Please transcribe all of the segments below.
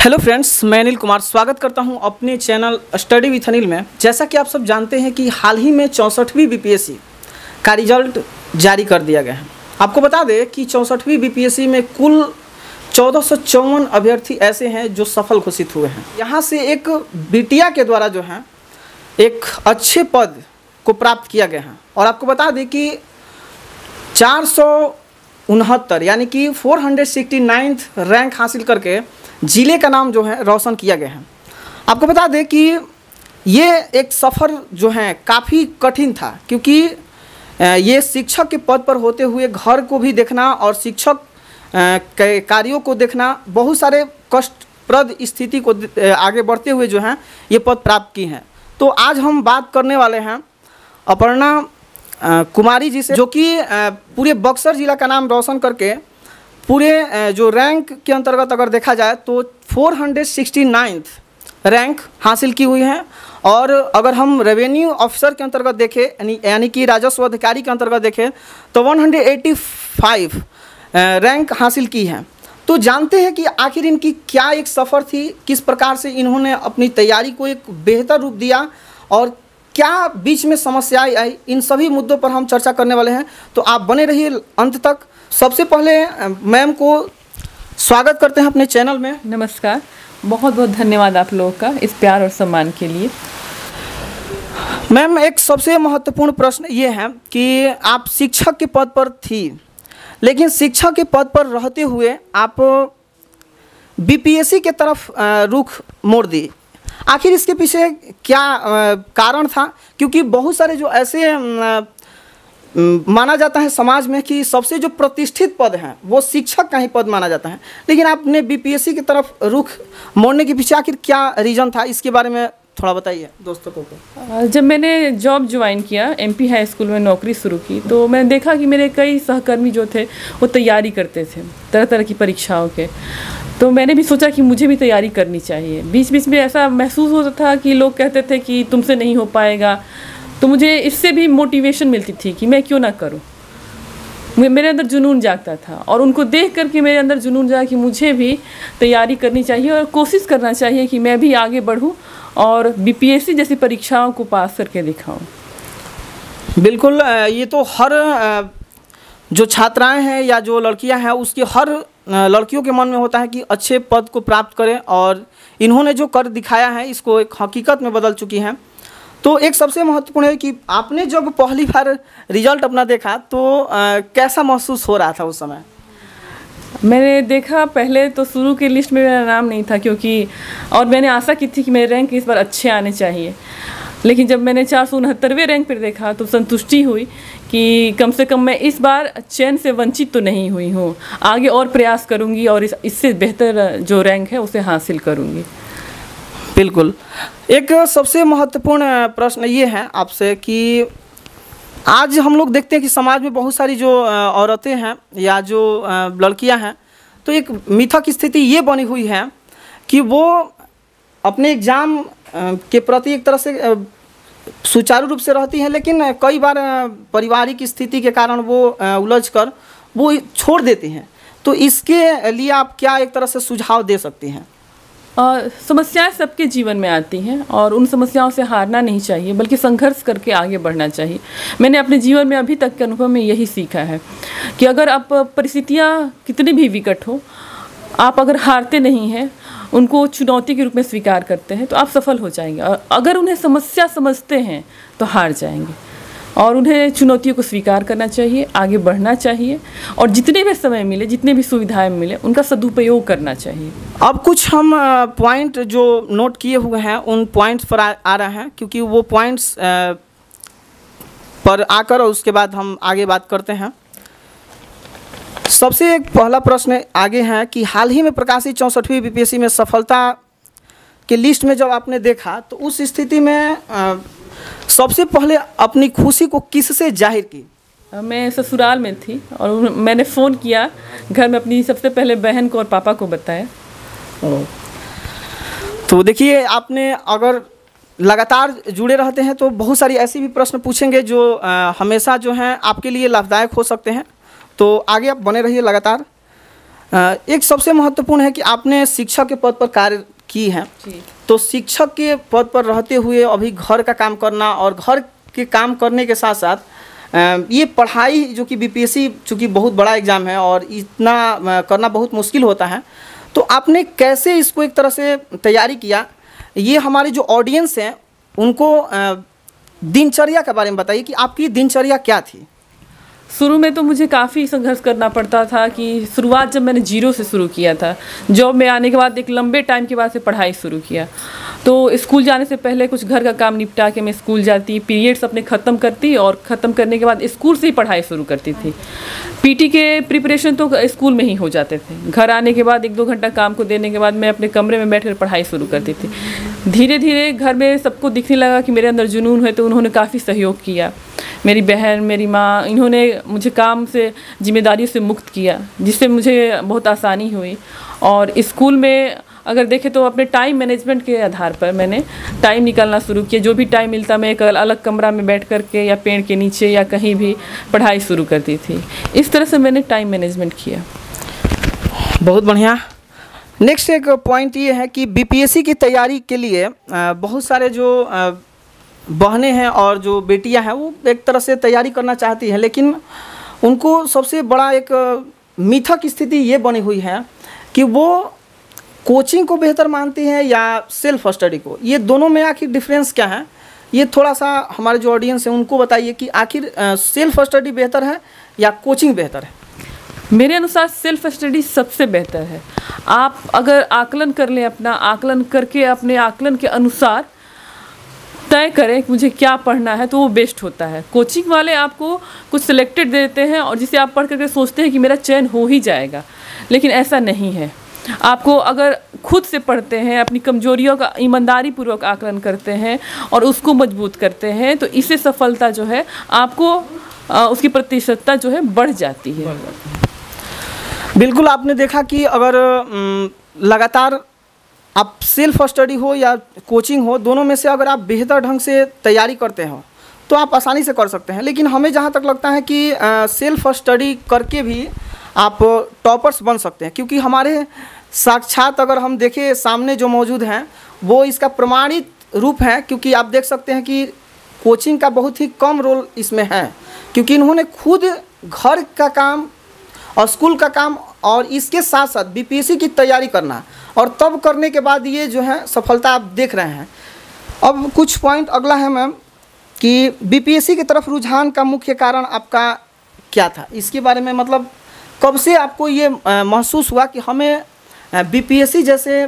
Hello friends, मैं अनिल कुमार स्वागत करता हूं अपने चैनल स्टडी विथ अनिल में। जैसा कि आप सब जानते हैं कि हाल ही में 64वीं बीपीएससी का रिजल्ट जारी कर दिया गया है। आपको बता दें कि 64वीं बीपीएससी में कुल 1454 अभ्यर्थी ऐसे हैं जो सफल घोषित हुए हैं। यहां से एक बिटिया के द्वारा जो है एक अच्छे पद को प्राप्त किया गया है। और आपको बता दें कि 469 यानी कि 469th रैंक हासिल करके ज़िले का नाम जो है रोशन किया गया है। आपको बता दें कि ये एक सफ़र जो है काफ़ी कठिन था, क्योंकि ये शिक्षक के पद पर होते हुए घर को भी देखना और शिक्षक के कार्यों को देखना, बहुत सारे कष्टप्रद स्थिति को आगे बढ़ते हुए जो है ये पद प्राप्त की हैं। तो आज हम बात करने वाले हैं अपर्णा कुमारी जी से, जो कि पूरे बक्सर ज़िला का नाम रोशन करके पूरे जो रैंक के अंतर्गत अगर देखा जाए तो 469th रैंक हासिल की हुई है। और अगर हम रेवेन्यू ऑफिसर के अंतर्गत देखें यानी कि राजस्व अधिकारी के अंतर्गत देखें तो 185 रैंक हासिल की है। तो जानते हैं कि आखिर इनकी क्या एक सफ़र थी, किस प्रकार से इन्होंने अपनी तैयारी को एक बेहतर रूप दिया और क्या बीच में समस्याएं आई, इन सभी मुद्दों पर हम चर्चा करने वाले हैं। तो आप बने रहिए अंत तक। सबसे पहले मैम को स्वागत करते हैं अपने चैनल में। नमस्कार, बहुत बहुत धन्यवाद आप लोगों का इस प्यार और सम्मान के लिए। मैम, एक सबसे महत्वपूर्ण प्रश्न ये है कि आप शिक्षक के पद पर थी, लेकिन शिक्षक के पद पर रहते हुए आप बीपीएससी के तरफ रुख मोड़ दी। आखिर इसके पीछे क्या कारण था? क्योंकि बहुत सारे जो ऐसे माना जाता है समाज में कि सबसे जो प्रतिष्ठित पद हैं वो शिक्षक का ही पद माना जाता है, लेकिन आपने बीपीएससी की तरफ रुख मोड़ने के पीछे आखिर क्या रीज़न था, इसके बारे में थोड़ा बताइए दोस्तों को। जब मैंने जॉब ज्वाइन किया, एमपी हाई स्कूल में नौकरी शुरू की, तो मैंने देखा कि मेरे कई सहकर्मी जो थे वो तैयारी करते थे तरह तरह की परीक्षाओं के। तो मैंने भी सोचा कि मुझे भी तैयारी करनी चाहिए। बीच बीच में ऐसा महसूस होता था कि लोग कहते थे कि तुमसे नहीं हो पाएगा, तो मुझे इससे भी मोटिवेशन मिलती थी कि मैं क्यों ना करूं। मेरे अंदर जुनून जागता था और उनको देख करके मेरे अंदर जुनून जागा कि मुझे भी तैयारी करनी चाहिए और कोशिश करना चाहिए कि मैं भी आगे बढ़ूं और बीपीएससी जैसी परीक्षाओं को पास करके दिखाऊं। बिल्कुल, ये तो हर जो छात्राएं हैं या जो लड़कियां हैं उसके हर लड़कियों के मन में होता है कि अच्छे पद को प्राप्त करें, और इन्होंने जो कर दिखाया है इसको एक हकीकत में बदल चुकी हैं। तो एक सबसे महत्वपूर्ण है कि आपने जब पहली बार रिजल्ट अपना देखा तो कैसा महसूस हो रहा था उस समय? मैंने देखा, पहले तो शुरू की लिस्ट में मेरा नाम नहीं था, क्योंकि और मैंने आशा की थी कि मेरे रैंक इस बार अच्छे आने चाहिए। लेकिन जब मैंने 469वें रैंक पर देखा तो संतुष्टि हुई कि कम से कम मैं इस बार चयन से वंचित तो नहीं हुई हूँ। आगे और प्रयास करूँगी और इससे बेहतर जो रैंक है उसे हासिल करूँगी। बिल्कुल, एक सबसे महत्वपूर्ण प्रश्न ये है आपसे कि आज हम लोग देखते हैं कि समाज में बहुत सारी जो औरतें हैं या जो लड़कियां हैं, तो एक मिथक स्थिति ये बनी हुई है कि वो अपने एग्ज़ाम के प्रति एक तरह से सुचारू रूप से रहती हैं, लेकिन कई बार पारिवारिक स्थिति के कारण वो उलझकर वो छोड़ देती हैं। तो इसके लिए आप क्या एक तरह से सुझाव दे सकती हैं? समस्याएं सबके जीवन में आती हैं और उन समस्याओं से हारना नहीं चाहिए, बल्कि संघर्ष करके आगे बढ़ना चाहिए। मैंने अपने जीवन में अभी तक के अनुभव में यही सीखा है कि अगर आप परिस्थितियां कितनी भी विकट हो, आप अगर हारते नहीं हैं, उनको चुनौती के रूप में स्वीकार करते हैं, तो आप सफल हो जाएंगे। और अगर उन्हें समस्या समझते हैं तो हार जाएंगे। और उन्हें चुनौतियों को स्वीकार करना चाहिए, आगे बढ़ना चाहिए और जितने भी समय मिले, जितने भी सुविधाएं मिले, उनका सदुपयोग करना चाहिए। अब कुछ हम पॉइंट जो नोट किए हुए हैं उन पॉइंट्स पर आ रहे हैं, क्योंकि वो पॉइंट्स पर आकर और उसके बाद हम आगे बात करते हैं। सबसे एक पहला प्रश्न आगे है कि हाल ही में प्रकाशित 64वीं बीपीएससी में सफलता के लिस्ट में जब आपने देखा तो उस स्थिति में सबसे पहले अपनी खुशी को किससे जाहिर की? मैं ससुराल में थी और मैंने फ़ोन किया घर में, अपनी सबसे पहले बहन को और पापा को बताया। तो देखिए, आपने अगर लगातार जुड़े रहते हैं तो बहुत सारी ऐसी भी प्रश्न पूछेंगे जो हमेशा जो हैं आपके लिए लाभदायक हो सकते हैं। तो आगे आप बने रहिए लगातार। एक सबसे महत्वपूर्ण है कि आपने शिक्षक के पद पर कार्य की है, तो शिक्षक के पद पर रहते हुए अभी घर का काम करना और घर के काम करने के साथ साथ ये पढ़ाई जो कि बीपीएससी चूँकि बहुत बड़ा एग्ज़ाम है और इतना करना बहुत मुश्किल होता है, तो आपने कैसे इसको एक तरह से तैयारी किया? ये हमारे जो ऑडियंस हैं उनको दिनचर्या के बारे में बताइए कि आपकी दिनचर्या क्या थी? शुरू में तो मुझे काफ़ी संघर्ष करना पड़ता था कि शुरुआत जब मैंने जीरो से शुरू किया था, जॉब में आने के बाद एक लंबे टाइम के बाद से पढ़ाई शुरू किया, तो स्कूल जाने से पहले कुछ घर का काम निपटा के मैं स्कूल जाती, पीरियड्स अपने ख़त्म करती और ख़त्म करने के बाद स्कूल से ही पढ़ाई शुरू करती थी। पीटी के प्रिपरेशन तो स्कूल में ही हो जाते थे। घर आने के बाद 1-2 घंटा काम को देने के बाद मैं अपने कमरे में बैठकर पढ़ाई शुरू करती थी। धीरे धीरे घर में सबको दिखने लगा कि मेरे अंदर जुनून है, तो उन्होंने काफ़ी सहयोग किया। मेरी बहन, मेरी माँ, इन्होंने मुझे काम से, जिम्मेदारियों से मुक्त किया, जिससे मुझे बहुत आसानी हुई। और स्कूल में अगर देखें तो अपने टाइम मैनेजमेंट के आधार पर मैंने टाइम निकालना शुरू किया। जो भी टाइम मिलता मैं एक अलग कमरा में बैठ कर के या पेड़ के नीचे या कहीं भी पढ़ाई शुरू करती थी। इस तरह से मैंने टाइम मैनेजमेंट किया। बहुत बढ़िया। नेक्स्ट एक पॉइंट ये है कि बीपीएससी की तैयारी के लिए बहुत सारे जो बहनें हैं और जो बेटियां हैं वो एक तरह से तैयारी करना चाहती हैं, लेकिन उनको सबसे बड़ा एक मिथक स्थिति ये बनी हुई है कि वो कोचिंग को बेहतर मानती हैं या सेल्फ स्टडी को। ये दोनों में आखिर डिफरेंस क्या है? ये थोड़ा सा हमारे जो ऑडियंस है उनको बताइए कि आखिर सेल्फ स्टडी बेहतर है या कोचिंग बेहतर है? मेरे अनुसार सेल्फ स्टडी सबसे बेहतर है। आप अगर आकलन कर लें, अपना आकलन करके अपने आकलन के अनुसार तय करें कि मुझे क्या पढ़ना है, तो वो बेस्ट होता है। कोचिंग वाले आपको कुछ सिलेक्टेड देते हैं और जिसे आप पढ़ करके सोचते हैं कि मेरा चयन हो ही जाएगा, लेकिन ऐसा नहीं है। आपको अगर खुद से पढ़ते हैं, अपनी कमजोरियों का ईमानदारी पूर्वक आकलन करते हैं और उसको मजबूत करते हैं, तो इससे सफलता जो है आपको उसकी प्रतिशतता जो है बढ़ जाती है। बिल्कुल, आपने देखा कि अगर लगातार आप सेल्फ स्टडी हो या कोचिंग हो, दोनों में से अगर आप बेहतर ढंग से तैयारी करते हो तो आप आसानी से कर सकते हैं। लेकिन हमें जहाँ तक लगता है कि सेल्फ स्टडी करके भी आप टॉपर्स बन सकते हैं, क्योंकि हमारे साक्षात अगर हम देखें सामने जो मौजूद हैं वो इसका प्रमाणित रूप है। क्योंकि आप देख सकते हैं कि कोचिंग का बहुत ही कम रोल इसमें है, क्योंकि इन्होंने खुद घर का काम और स्कूल का काम और इसके साथ साथ बीपीएससी की तैयारी करना और तब करने के बाद ये जो है सफलता आप देख रहे हैं। अब कुछ पॉइंट अगला है मैम कि बीपीएससी की तरफ रुझान का मुख्य कारण आपका क्या था? इसके बारे में मतलब कब से आपको ये महसूस हुआ कि हमें बीपीएससी जैसे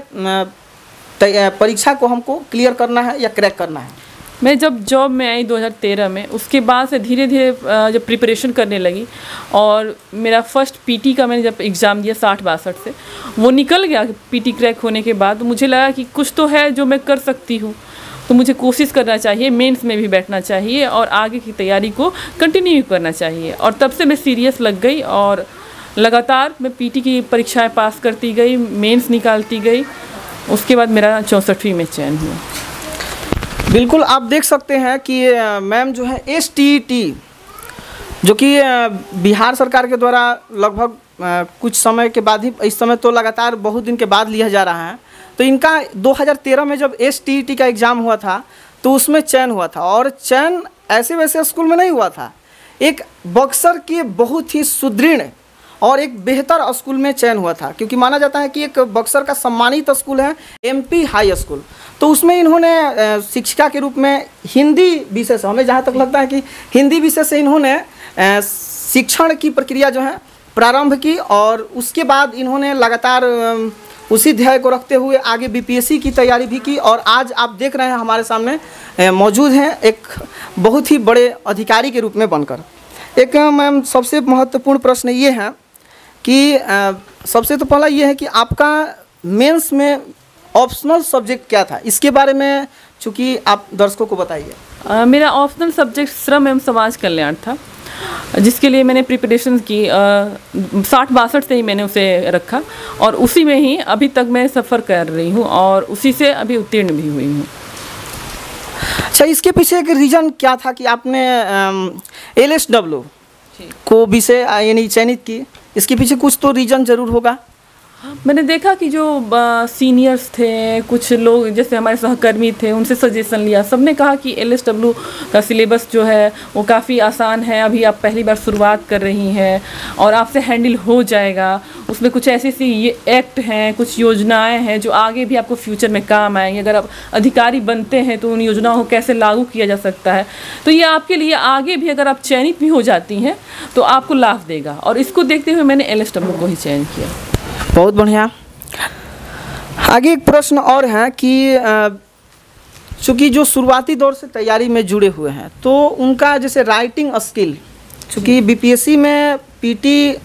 परीक्षा को हमको क्लियर करना है या क्रैक करना है? मैं जब जॉब में आई 2013 में, उसके बाद से धीरे धीरे जब प्रिपरेशन करने लगी और मेरा फर्स्ट पीटी का मैंने जब एग्ज़ाम दिया 60-62 से, वो निकल गया पीटी क्रैक होने के बाद। मुझे लगा कि कुछ तो है जो मैं कर सकती हूँ, तो मुझे कोशिश करना चाहिए, मेंस में भी बैठना चाहिए और आगे की तैयारी को कंटिन्यू करना चाहिए। और तब से मैं सीरियस लग गई और लगातार मैं पीटी की परीक्षाएँ पास करती गई, मेन्स निकालती गई। उसके बाद मेरा 64वीं में चयन हुआ। बिल्कुल, आप देख सकते हैं कि मैम जो है STET जो कि बिहार सरकार के द्वारा लगभग कुछ समय के बाद ही, इस समय तो लगातार बहुत दिन के बाद लिया जा रहा है, तो इनका 2013 में जब STET का एग्ज़ाम हुआ था तो उसमें चयन हुआ था। और चयन ऐसे वैसे स्कूल में नहीं हुआ था, एक बक्सर के बहुत ही सुदृढ़ और एक बेहतर स्कूल में चयन हुआ था, क्योंकि माना जाता है कि एक बक्सर का सम्मानित स्कूल है MP हाई स्कूल। तो उसमें इन्होंने शिक्षिका के रूप में हिंदी विषय से, हमें जहाँ तक लगता है कि हिंदी विषय से इन्होंने शिक्षण की प्रक्रिया जो है प्रारंभ की और उसके बाद इन्होंने लगातार उसी ध्येय को रखते हुए आगे बीपीएससी की तैयारी भी की। और आज आप देख रहे हैं हमारे सामने मौजूद हैं एक बहुत ही बड़े अधिकारी के रूप में बनकर। एक मैम सबसे महत्वपूर्ण प्रश्न ये है कि सबसे तो पहला ये है कि आपका मेंस में ऑप्शनल सब्जेक्ट क्या था? इसके बारे में चूँकि आप दर्शकों को बताइए। मेरा ऑप्शनल सब्जेक्ट श्रम एवं समाज कल्याण था, जिसके लिए मैंने प्रिपरेशन की 60-62 से ही मैंने उसे रखा और उसी में ही अभी तक मैं सफ़र कर रही हूँ और उसी से अभी उत्तीर्ण भी हुई हूँ। अच्छा, इसके पीछे एक रीज़न क्या था कि आपने LSW को विषय यानी चयनित की? इसके पीछे कुछ तो रीज़न ज़रूर होगा। मैंने देखा कि जो सीनियर्स थे, कुछ लोग जैसे हमारे सहकर्मी थे, उनसे सजेशन लिया। सबने कहा कि LSW का सिलेबस जो है वो काफ़ी आसान है, अभी आप पहली बार शुरुआत कर रही हैं और आपसे हैंडल हो जाएगा। उसमें कुछ ऐसी सी ये एक्ट हैं, कुछ योजनाएं हैं जो आगे भी आपको फ्यूचर में काम आएंगी। अगर आप अधिकारी बनते हैं तो उन योजनाओं को कैसे लागू किया जा सकता है, तो ये आपके लिए आगे भी अगर आप चयनित भी हो जाती हैं तो आपको लाभ देगा। और इसको देखते हुए मैंने LSW को ही चयन किया। बहुत बढ़िया। आगे एक प्रश्न और है कि चूँकि जो शुरुआती दौर से तैयारी में जुड़े हुए हैं तो उनका जैसे राइटिंग स्किल, चूँकि BPSC में PT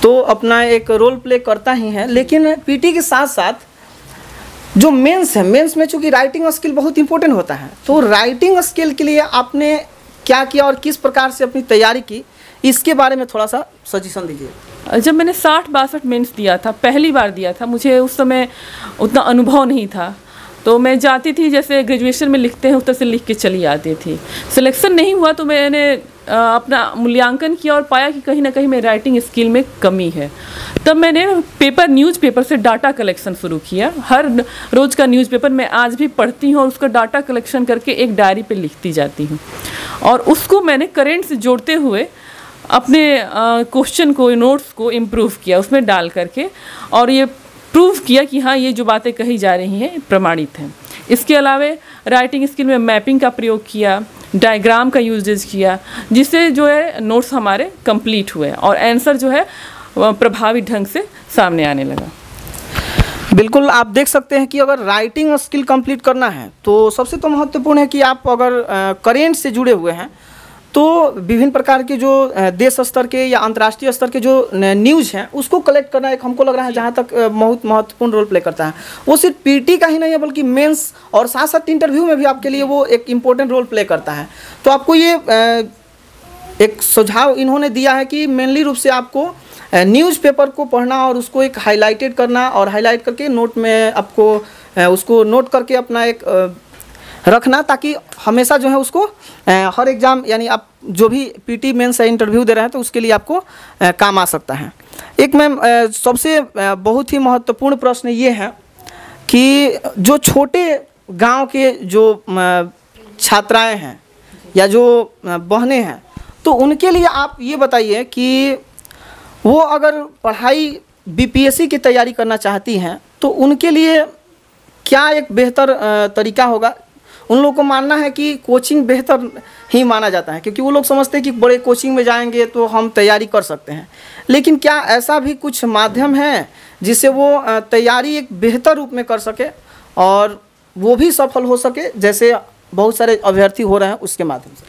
तो अपना एक रोल प्ले करता ही है, लेकिन PT के साथ साथ जो मेंस है, मेंस में चूँकि राइटिंग स्किल बहुत इंपॉर्टेंट होता है, तो राइटिंग स्किल के लिए आपने क्या किया और किस प्रकार से अपनी तैयारी की, इसके बारे में थोड़ा सा सजेशन दीजिए। जब मैंने 60-62 मेंस दिया था, पहली बार दिया था, मुझे उस समय उतना अनुभव नहीं था, तो मैं जाती थी जैसे ग्रेजुएशन में लिखते हैं उस तरह से लिख के चली आती थी। सिलेक्शन नहीं हुआ तो मैंने अपना मूल्यांकन किया और पाया कि कहीं ना कहीं मेरी राइटिंग स्किल में कमी है। तब मैंने न्यूज़पेपर से डाटा कलेक्शन शुरू किया। हर रोज़ का न्यूज़पेपर मैं आज भी पढ़ती हूँ और उसका डाटा कलेक्शन करके एक डायरी पे लिखती जाती हूँ और उसको मैंने करेंट से जोड़ते हुए अपने क्वेश्चन को, नोट्स को इम्प्रूव किया उसमें डाल करके, और ये प्रूव किया कि हाँ, ये जो बातें कही जा रही हैं प्रमाणित हैं। इसके अलावा राइटिंग स्किल में मैपिंग का प्रयोग किया, डायग्राम का यूजेज किया, जिससे जो है नोट्स हमारे कंप्लीट हुए और आंसर जो है प्रभावी ढंग से सामने आने लगा। बिल्कुल, आप देख सकते हैं कि अगर राइटिंग स्किल कंप्लीट करना है तो सबसे तो महत्वपूर्ण है कि आप अगर करेंट से जुड़े हुए हैं तो विभिन्न प्रकार के जो देश स्तर के या अंतर्राष्ट्रीय स्तर के जो न्यूज़ हैं उसको कलेक्ट करना एक हमको लग रहा है जहाँ तक बहुत महत्वपूर्ण रोल प्ले करता है। वो सिर्फ PT का ही नहीं है बल्कि मेंस और साथ साथ इंटरव्यू में भी आपके लिए वो एक इम्पोर्टेंट रोल प्ले करता है। तो आपको ये एक सुझाव इन्होंने दिया है कि मेनली रूप से आपको न्यूज़पेपर को पढ़ना और उसको एक हाईलाइटेड करना और हाईलाइट करके नोट में आपको उसको नोट करके अपना एक रखना, ताकि हमेशा जो है उसको हर एग्ज़ाम यानी आप जो भी PT मेंस या इंटरव्यू दे रहे हैं तो उसके लिए आपको काम आ सकता है। एक मैम सबसे बहुत ही महत्वपूर्ण प्रश्न ये है कि जो छोटे गांव के जो छात्राएं हैं या जो बहनें हैं तो उनके लिए आप ये बताइए कि वो अगर पढ़ाई BPSC की तैयारी करना चाहती हैं तो उनके लिए क्या एक बेहतर तरीका होगा। उन लोगों को मानना है कि कोचिंग बेहतर ही माना जाता है क्योंकि वो लोग समझते हैं कि बड़े कोचिंग में जाएंगे तो हम तैयारी कर सकते हैं, लेकिन क्या ऐसा भी कुछ माध्यम है जिससे वो तैयारी एक बेहतर रूप में कर सके और वो भी सफल हो सके जैसे बहुत सारे अभ्यर्थी हो रहे हैं उसके माध्यम से?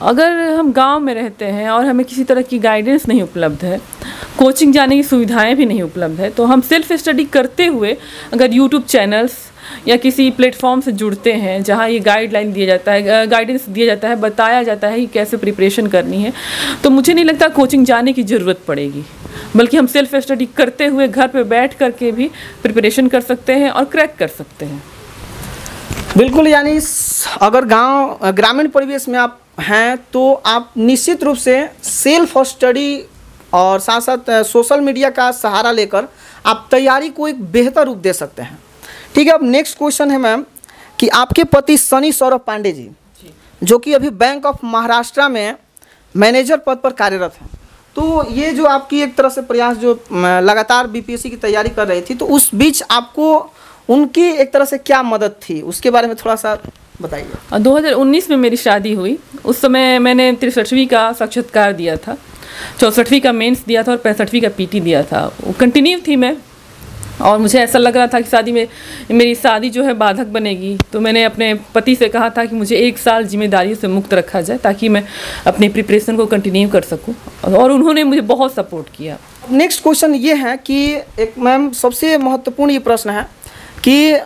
अगर हम गांव में रहते हैं और हमें किसी तरह की गाइडेंस नहीं उपलब्ध है, कोचिंग जाने की सुविधाएं भी नहीं उपलब्ध है, तो हम सेल्फ स्टडी करते हुए अगर यूट्यूब चैनल्स या किसी प्लेटफॉर्म से जुड़ते हैं जहां ये गाइडलाइन दिया जाता है, गाइडेंस दिया जाता है, बताया जाता है कि कैसे प्रिपरेशन करनी है, तो मुझे नहीं लगता कोचिंग जाने की ज़रूरत पड़ेगी, बल्कि हम सेल्फ स्टडी करते हुए घर पे बैठ करके भी प्रिपरेशन कर सकते हैं और क्रैक कर सकते हैं। बिल्कुल, यानी अगर ग्रामीण परिवेश में आप हैं तो आप निश्चित रूप से सेल्फ स्टडी और साथ साथ सोशल मीडिया का सहारा लेकर आप तैयारी को एक बेहतर रूप दे सकते हैं। ठीक है, अब नेक्स्ट क्वेश्चन है मैम कि आपके पति सनी सौरभ पांडे जी जो कि अभी बैंक ऑफ महाराष्ट्र में मैनेजर पद पर कार्यरत हैं, तो ये जो आपकी एक तरह से प्रयास जो लगातार BPSC की तैयारी कर रही थी, तो उस बीच आपको उनकी एक तरह से क्या मदद थी, उसके बारे में थोड़ा सा बताइए। 2019 में मेरी शादी हुई, उस समय मैंने 63वीं का साक्षात्कार दिया था, 64वीं का मेंस दिया था और 65वीं का PT दिया था। वो कंटिन्यू थी मैं, और मुझे ऐसा लग रहा था कि मेरी शादी जो है बाधक बनेगी, तो मैंने अपने पति से कहा था कि मुझे 1 साल जिम्मेदारियों से मुक्त रखा जाए ताकि मैं अपनी प्रिपरेशन को कंटिन्यू कर सकूं, और उन्होंने मुझे बहुत सपोर्ट किया। नेक्स्ट क्वेश्चन ये है कि एक मैम सबसे महत्वपूर्ण ये प्रश्न है कि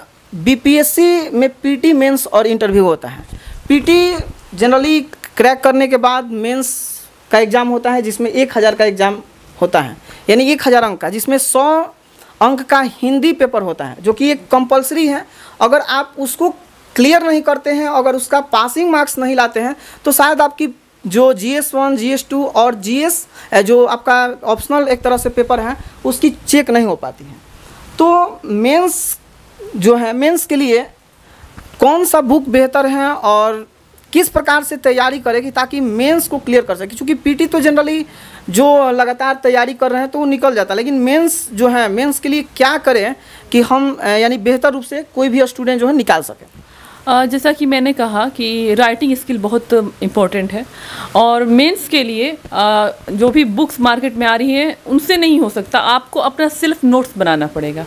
BPSC में PT मेंस और इंटरव्यू होता है। PT जनरली क्रैक करने के बाद मेंस का एग्ज़ाम होता है जिसमें 1000 का एग्ज़ाम होता है, यानी 1000 अंक का, जिसमें 100 अंक का हिंदी पेपर होता है जो कि एक कंपलसरी है। अगर आप उसको क्लियर नहीं करते हैं, अगर उसका पासिंग मार्क्स नहीं लाते हैं तो शायद आपकी जो GS1, GS2 और GS जो आपका ऑप्शनल एक तरह से पेपर है उसकी चेक नहीं हो पाती है। तो मेंस जो है, मेंस के लिए कौन सा बुक बेहतर है और किस प्रकार से तैयारी करेगी ताकि मेंस को क्लियर कर सके, क्योंकि पीटी तो जनरली जो लगातार तैयारी कर रहे हैं तो वो निकल जाता है, लेकिन मेंस जो है, मेंस के लिए क्या करें कि हम यानी बेहतर रूप से कोई भी स्टूडेंट जो है निकाल सके। जैसा कि मैंने कहा कि राइटिंग स्किल बहुत इम्पोर्टेंट है और मेंस के लिए जो भी बुक्स मार्केट में आ रही हैं उनसे नहीं हो सकता, आपको अपना सेल्फ नोट्स बनाना पड़ेगा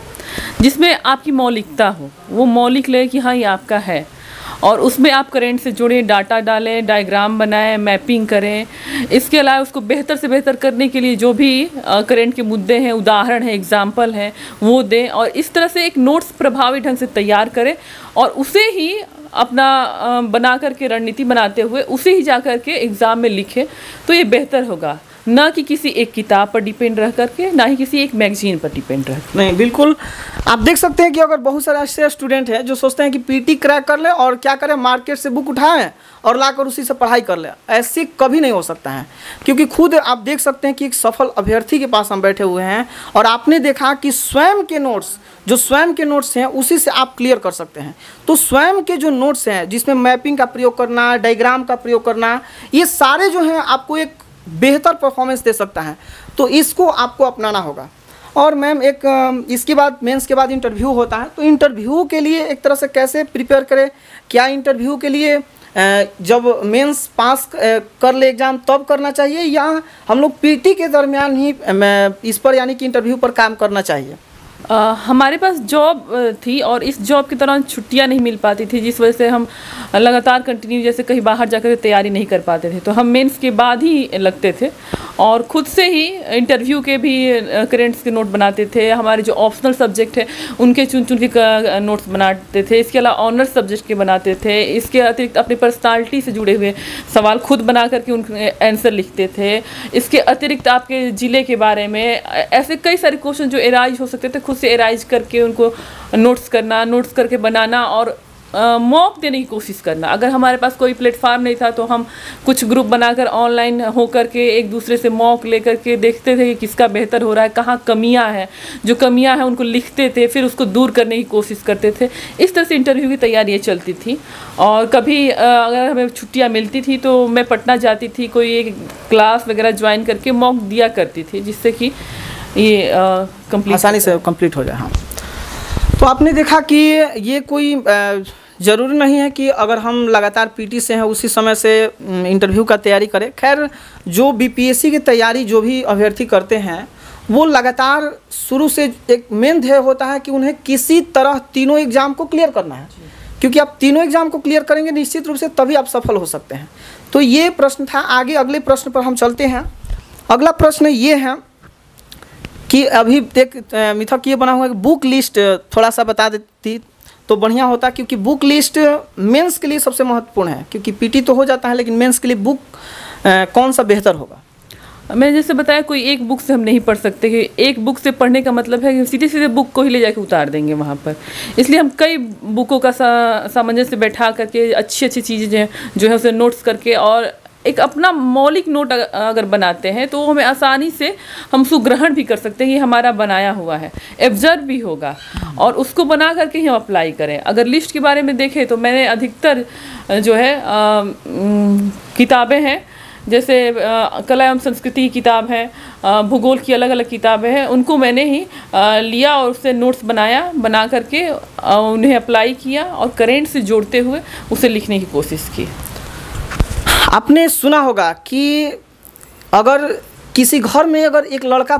जिसमें आपकी मौलिकता हो, वो मौलिक ले कि हाँ ये आपका है, और उसमें आप करेंट से जुड़ें, डाटा डालें, डायग्राम बनाएं, मैपिंग करें। इसके अलावा उसको बेहतर से बेहतर करने के लिए जो भी करेंट के मुद्दे हैं, उदाहरण है, एग्जाम्पल हैं, वो दें और इस तरह से एक नोट्स प्रभावी ढंग से तैयार करें और उसे ही अपना बना करके रणनीति बनाते हुए उसे ही जा कर के एग्ज़ाम में लिखें तो ये बेहतर होगा, ना कि किसी एक किताब पर डिपेंड रह करके, ना ही किसी एक मैगजीन पर डिपेंड रह। नहीं, बिल्कुल आप देख सकते हैं कि अगर बहुत सारे ऐसे स्टूडेंट हैं जो सोचते हैं कि पीटी क्रैक कर ले और क्या करें, मार्केट से बुक उठाएं और लाकर उसी से पढ़ाई कर ले, ऐसे कभी नहीं हो सकता है, क्योंकि खुद आप देख सकते हैं कि एक सफल अभ्यर्थी के पास हम बैठे हुए हैं और आपने देखा कि स्वयं के नोट्स, जो स्वयं के नोट्स हैं उसी से आप क्लियर कर सकते हैं। तो स्वयं के जो नोट्स हैं जिसमें मैपिंग का प्रयोग करना, डायग्राम का प्रयोग करना, ये सारे जो हैं आपको एक बेहतर परफॉर्मेंस दे सकता है, तो इसको आपको अपनाना होगा। और मैम एक इसके बाद मेंस के बाद इंटरव्यू होता है, तो इंटरव्यू के लिए एक तरह से कैसे प्रिपेयर करें, क्या इंटरव्यू के लिए जब मेंस पास कर ले एग्ज़ाम तब करना चाहिए या हम लोग पीटी के दरमियान ही इस पर यानी कि इंटरव्यू पर काम करना चाहिए? हमारे पास जॉब थी और इस जॉब के दौरान छुट्टियां नहीं मिल पाती थी, जिस वजह से हम लगातार कंटिन्यू जैसे कहीं बाहर जाकर तैयारी नहीं कर पाते थे, तो हम मेंस के बाद ही लगते थे और ख़ुद से ही इंटरव्यू के भी करेंट्स के नोट बनाते थे। हमारे जो ऑप्शनल सब्जेक्ट है उनके चुन चुन के नोट्स बनाते थे, इसके अलावा ऑनर्स सब्जेक्ट के बनाते थे, इसके अतिरिक्त अपनी पर्सनालिटी से जुड़े हुए सवाल खुद बना करके उनके आंसर लिखते थे। इसके अतिरिक्त आपके ज़िले के बारे में ऐसे कई सारे क्वेश्चन जो एराइज हो सकते थे खुद से एराइज करके उनको नोट्स करना, नोट्स करके बनाना और मॉक देने की कोशिश करना। अगर हमारे पास कोई प्लेटफार्म नहीं था तो हम कुछ ग्रुप बनाकर ऑनलाइन हो करके एक दूसरे से मॉक लेकर के देखते थे कि किसका बेहतर हो रहा है, कहाँ कमियां हैं, जो कमियां हैं उनको लिखते थे, फिर उसको दूर करने की कोशिश करते थे। इस तरह से इंटरव्यू की तैयारियाँ चलती थी और कभी अगर हमें छुट्टियाँ मिलती थी तो मैं पटना जाती थी, कोई एक क्लास वगैरह ज्वाइन करके मॉक दिया करती थी जिससे कि ये कंप्लीट आसानी से कंप्लीट हो जाए। हाँ, तो आपने देखा कि ये कोई ज़रूरी नहीं है कि अगर हम लगातार पीटी से हैं उसी समय से इंटरव्यू का तैयारी करें। खैर, जो बीपीएससी की तैयारी जो भी अभ्यर्थी करते हैं वो लगातार शुरू से एक मेन ध्येय होता है कि उन्हें किसी तरह तीनों एग्ज़ाम को क्लियर करना है, क्योंकि आप तीनों एग्ज़ाम को क्लियर करेंगे निश्चित रूप से तभी आप सफल हो सकते हैं। तो ये प्रश्न था। आगे अगले प्रश्न पर हम चलते हैं। अगला प्रश्न ये है कि अभी एक मिथक ये बना हुआ है कि बुक लिस्ट थोड़ा सा बता देती तो बढ़िया होता, क्योंकि बुक लिस्ट मेंस के लिए सबसे महत्वपूर्ण है, क्योंकि पीटी तो हो जाता है लेकिन मेंस के लिए बुक कौन सा बेहतर होगा? मैंने जैसे बताया कोई एक बुक से हम नहीं पढ़ सकते कि एक बुक से पढ़ने का मतलब है कि सीधे सीधे बुक को ही ले जाके उतार देंगे वहाँ पर। इसलिए हम कई बुकों का सामंजस्य बैठा करके अच्छी अच्छी चीज़ें जो है उसे नोट्स करके और एक अपना मौलिक नोट अगर बनाते हैं तो हमें आसानी से हम सुग्रहण भी कर सकते हैं कि हमारा बनाया हुआ है, एब्जर्व भी होगा और उसको बना करके ही हम अप्लाई करें। अगर लिस्ट के बारे में देखें तो मैंने अधिकतर जो है किताबें हैं, जैसे कला एवं संस्कृति की किताब है, भूगोल की अलग अलग किताबें हैं, उनको मैंने ही लिया और उससे नोट्स बना करके उन्हें अप्लाई किया और करेंट से जोड़ते हुए उसे लिखने की कोशिश की। आपने सुना होगा कि अगर किसी घर में अगर एक लड़का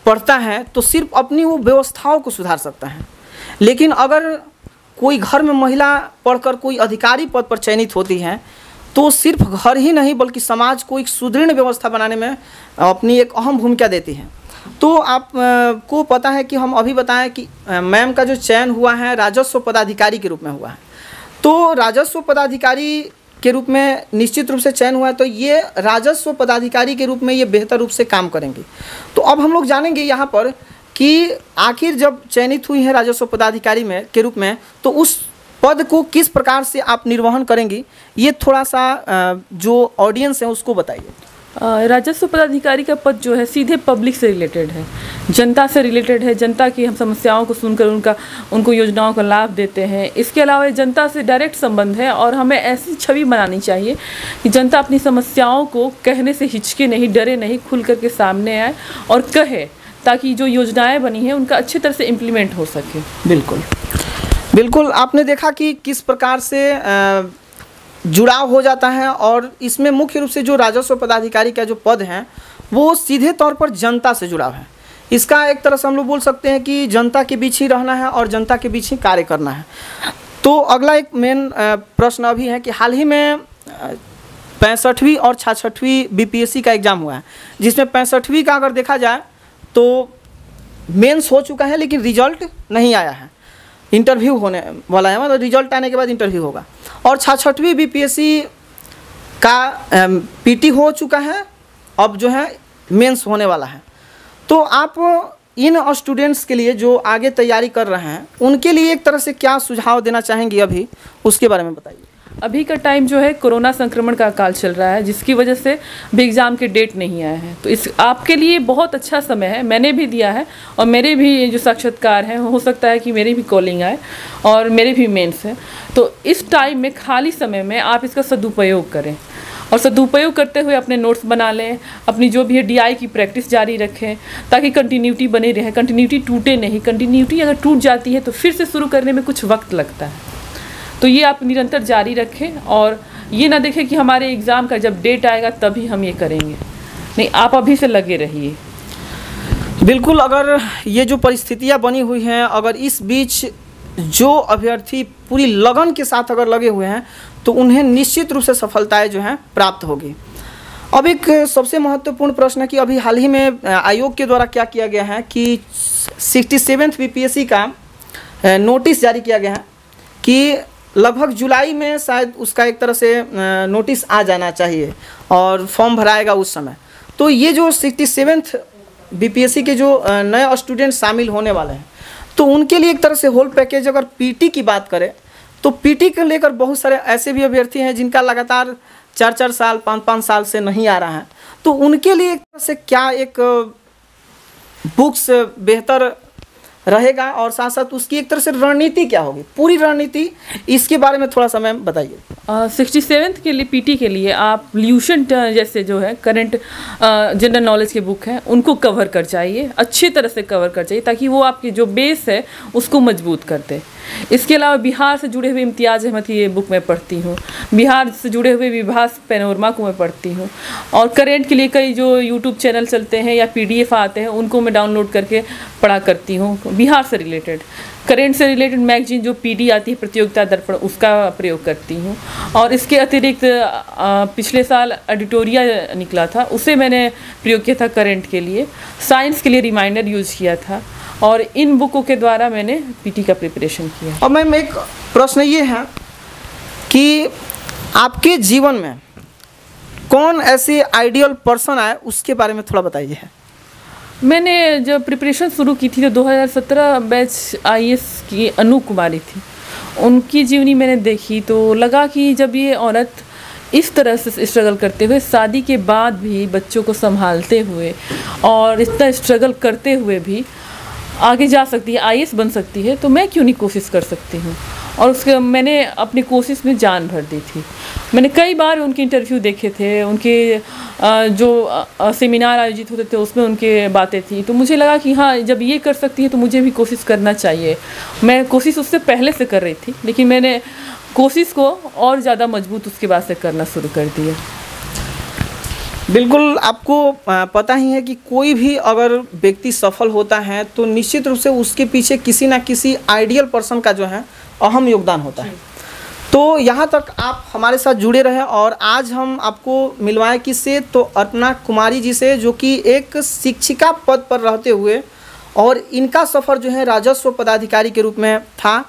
पढ़ता है तो सिर्फ अपनी वो व्यवस्थाओं को सुधार सकता है, लेकिन अगर कोई घर में महिला पढ़कर कोई अधिकारी पद पर चयनित होती हैं तो सिर्फ घर ही नहीं बल्कि समाज को एक सुदृढ़ व्यवस्था बनाने में अपनी एक अहम भूमिका देती है। तो आप को पता है कि हम अभी बताएं कि मैम का जो चयन हुआ है राजस्व पदाधिकारी के रूप में हुआ है, तो राजस्व पदाधिकारी के रूप में निश्चित रूप से चयन हुआ है, तो ये राजस्व पदाधिकारी के रूप में ये बेहतर रूप से काम करेंगे। तो अब हम लोग जानेंगे यहाँ पर कि आखिर जब चयनित हुई है राजस्व पदाधिकारी में के रूप में तो उस पद को किस प्रकार से आप निर्वहन करेंगी, ये थोड़ा सा जो ऑडियंस है उसको बताइए। राजस्व पदाधिकारी का पद जो है सीधे पब्लिक से रिलेटेड है, जनता से रिलेटेड है। जनता की हम समस्याओं को सुनकर उनको योजनाओं का लाभ देते हैं। इसके अलावा जनता से डायरेक्ट संबंध है और हमें ऐसी छवि बनानी चाहिए कि जनता अपनी समस्याओं को कहने से हिचके नहीं, डरे नहीं, खुल करके सामने आए और कहे, ताकि जो योजनाएं बनी हैं उनका अच्छी तरह से इम्प्लीमेंट हो सके। बिल्कुल बिल्कुल, आपने देखा कि किस प्रकार से जुड़ाव हो जाता है, और इसमें मुख्य रूप से जो राजस्व पदाधिकारी का जो पद है वो सीधे तौर पर जनता से जुड़ाव है। इसका एक तरह से हम लोग बोल सकते हैं कि जनता के बीच ही रहना है और जनता के बीच ही कार्य करना है। तो अगला एक मेन प्रश्न अभी है कि हाल ही में 65वीं और 66वीं बीपीएससी का एग्ज़ाम हुआ है, जिसमें 65वीं का अगर देखा जाए तो मेंस हो चुका है लेकिन रिजल्ट नहीं आया है। इंटरव्यू होने वाला है, मतलब रिजल्ट आने के बाद इंटरव्यू होगा। और 66वीं बीपीएससी का पीटी हो चुका है, अब जो है मेंस होने वाला है। तो आप इन स्टूडेंट्स के लिए जो आगे तैयारी कर रहे हैं उनके लिए एक तरह से क्या सुझाव देना चाहेंगे अभी, उसके बारे में बताइए। अभी का टाइम जो है कोरोना संक्रमण का काल चल रहा है, जिसकी वजह से भी एग्ज़ाम के डेट नहीं आए हैं। तो इस आपके लिए बहुत अच्छा समय है, मैंने भी दिया है और मेरे भी जो साक्षात्कार हैं हो सकता है कि मेरी भी कॉलिंग आए और मेरे भी मेंस है। तो इस टाइम में, खाली समय में आप इसका सदुपयोग करें और सदुपयोग करते हुए अपने नोट्स बना लें, अपनी जो भी है डीआई की प्रैक्टिस जारी रखें, ताकि कंटिन्यूटी बनी रहे, कंटिन्यूटी टूटे नहीं। कंटिन्यूटी अगर टूट जाती है तो फिर से शुरू करने में कुछ वक्त लगता है। तो ये आप निरंतर जारी रखें और ये ना देखें कि हमारे एग्ज़ाम का जब डेट आएगा तभी हम ये करेंगे, नहीं, आप अभी से लगे रहिए। बिल्कुल, अगर ये जो परिस्थितियाँ बनी हुई हैं, अगर इस बीच जो अभ्यर्थी पूरी लगन के साथ अगर लगे हुए हैं तो उन्हें निश्चित रूप से सफलताएं जो हैं प्राप्त होगी। अब एक सबसे महत्वपूर्ण प्रश्न है कि अभी हाल ही में आयोग के द्वारा क्या किया गया है कि 67th बीपीएससी का नोटिस जारी किया गया है कि लगभग जुलाई में शायद उसका एक तरह से नोटिस आ जाना चाहिए और फॉर्म भराएगा उस समय। तो ये जो 67th बीपीएससी के जो नए स्टूडेंट शामिल होने वाले हैं तो उनके लिए एक तरह से होल पैकेज, अगर पीटी की बात करें तो पीटी को लेकर बहुत सारे ऐसे भी अभ्यर्थी हैं जिनका लगातार 4-4 साल 5-5 साल से नहीं आ रहा है। तो उनके लिए एक तरह से क्या एक बुक्स बेहतर रहेगा और साथ साथ उसकी एक तरह से रणनीति क्या होगी, पूरी रणनीति, इसके बारे में थोड़ा सा मैम बताइए। 67th के लिए पीटी के लिए आप ल्यूशन जैसे जो है करंट जनरल नॉलेज के बुक हैं उनको कवर कर चाहिए, अच्छी तरह से कवर कर चाहिए, ताकि वो आपकी जो बेस है उसको मजबूत करते। इसके अलावा बिहार से जुड़े हुए इम्तियाज़ अहमद की ये बुक मैं पढ़ती हूँ, बिहार से जुड़े हुए विभास पैनोरमा को मैं पढ़ती हूँ, और करेंट के लिए कई जो यूट्यूब चैनल चलते हैं या पीडीएफ आते हैं उनको मैं डाउनलोड करके पढ़ा करती हूँ। बिहार से रिलेटेड, करेंट से रिलेटेड मैगजीन जो पीडी आती है प्रतियोगिता दर्पण, उसका प्रयोग करती हूँ। और इसके अतिरिक्त पिछले साल एडिटोरिया निकला था, उसे मैंने प्रयोग किया था करेंट के लिए। साइंस के लिए रिमाइंडर यूज़ किया था और इन बुकों के द्वारा मैंने पीटी का प्रिपरेशन किया। और मैम एक प्रश्न ये है कि आपके जीवन में कौन ऐसे आइडियल पर्सन आए, उसके बारे में थोड़ा बताइए। मैंने जब प्रिपरेशन शुरू की थी तो 2017 बैच आईएएस की अनु कुमारी थी, उनकी जीवनी मैंने देखी तो लगा कि जब ये औरत इस तरह से स्ट्रगल करते हुए, शादी के बाद भी बच्चों को संभालते हुए और इतना स्ट्रगल करते हुए भी आगे जा सकती है, आईएएस बन सकती है, तो मैं क्यों नहीं कोशिश कर सकती हूँ। और उसके मैंने अपनी कोशिश में जान भर दी थी। मैंने कई बार उनके इंटरव्यू देखे थे, उनके जो सेमिनार आयोजित होते थे उसमें उनके बातें थी, तो मुझे लगा कि हाँ, जब ये कर सकती है तो मुझे भी कोशिश करना चाहिए। मैं कोशिश उससे पहले से कर रही थी, लेकिन मैंने कोशिश को और ज़्यादा मजबूत उसके बाद से करना शुरू कर दिया। बिल्कुल, आपको पता ही है कि कोई भी अगर व्यक्ति सफल होता है तो निश्चित रूप से उसके पीछे किसी ना किसी आइडियल पर्सन का जो है अहम योगदान होता है। तो यहाँ तक आप हमारे साथ जुड़े रहे और आज हम आपको मिलवाएं किससे, तो अर्पणा कुमारी जी से, जो कि एक शिक्षिका पद पर रहते हुए और इनका सफ़र जो है राजस्व पदाधिकारी के रूप में था।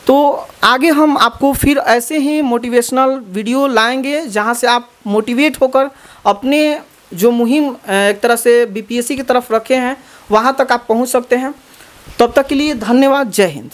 तो आगे हम आपको फिर ऐसे ही मोटिवेशनल वीडियो लाएंगे जहाँ से आप मोटिवेट होकर अपने जो मुहिम एक तरह से बीपीएससी की तरफ रखे हैं वहाँ तक आप पहुँच सकते हैं। तब तक के लिए धन्यवाद। जय हिंद।